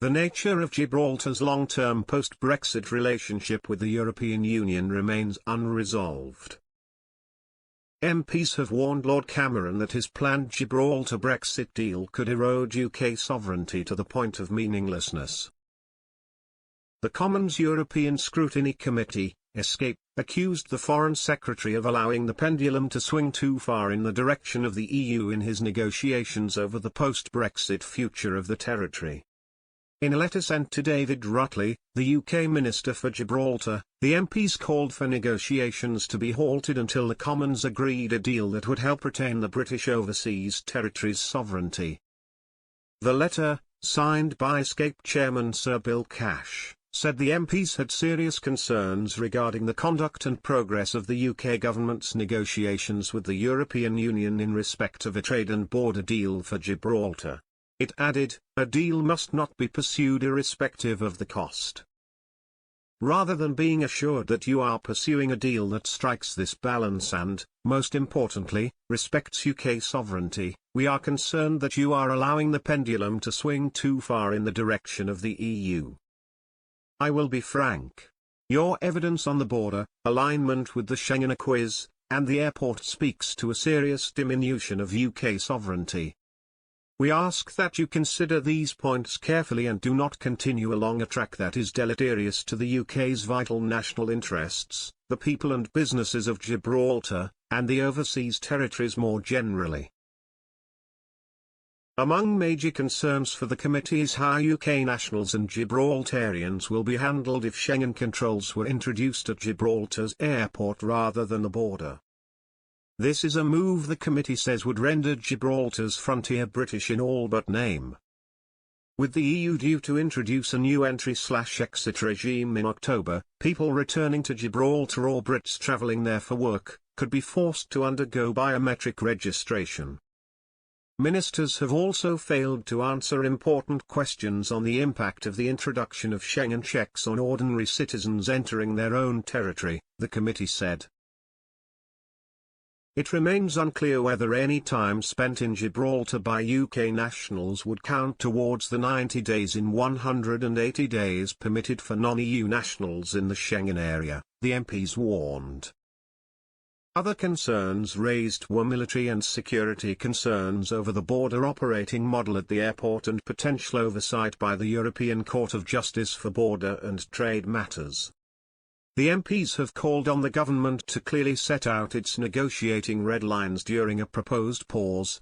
The nature of Gibraltar's long-term post-Brexit relationship with the European Union remains unresolved. MPs have warned Lord Cameron that his planned Gibraltar Brexit deal could erode UK sovereignty to the point of meaninglessness. The Commons European Scrutiny Committee, ESCAPE, accused the Foreign Secretary of allowing the pendulum to swing too far in the direction of the EU in his negotiations over the post-Brexit future of the territory. In a letter sent to David Rutley, the UK Minister for Gibraltar, the MPs called for negotiations to be halted until the Commons agreed a deal that would help retain the British overseas territories' sovereignty. The letter, signed by ESCAPE Chairman Sir Bill Cash, said the MPs had serious concerns regarding the conduct and progress of the UK government's negotiations with the European Union in respect of a trade and border deal for Gibraltar. It added, a deal must not be pursued irrespective of the cost. Rather than being assured that you are pursuing a deal that strikes this balance and, most importantly, respects UK sovereignty, we are concerned that you are allowing the pendulum to swing too far in the direction of the EU. I will be frank. Your evidence on the border, alignment with the Schengen Acquis, and the airport speaks to a serious diminution of UK sovereignty. We ask that you consider these points carefully and do not continue along a track that is deleterious to the UK's vital national interests, the people and businesses of Gibraltar, and the overseas territories more generally. Among major concerns for the committee is how UK nationals and Gibraltarians will be handled if Schengen controls were introduced at Gibraltar's airport rather than the border. This is a move the committee says would render Gibraltar's frontier British in all but name. With the EU due to introduce a new entry/exit regime in October, people returning to Gibraltar or Brits travelling there for work, could be forced to undergo biometric registration. Ministers have also failed to answer important questions on the impact of the introduction of Schengen checks on ordinary citizens entering their own territory, the committee said. It remains unclear whether any time spent in Gibraltar by UK nationals would count towards the 90 days in 180 days permitted for non-EU nationals in the Schengen area, the MPs warned. Other concerns raised were military and security concerns over the border operating model at the airport and potential oversight by the European Court of Justice for Border and Trade Matters. The MPs have called on the government to clearly set out its negotiating red lines during a proposed pause,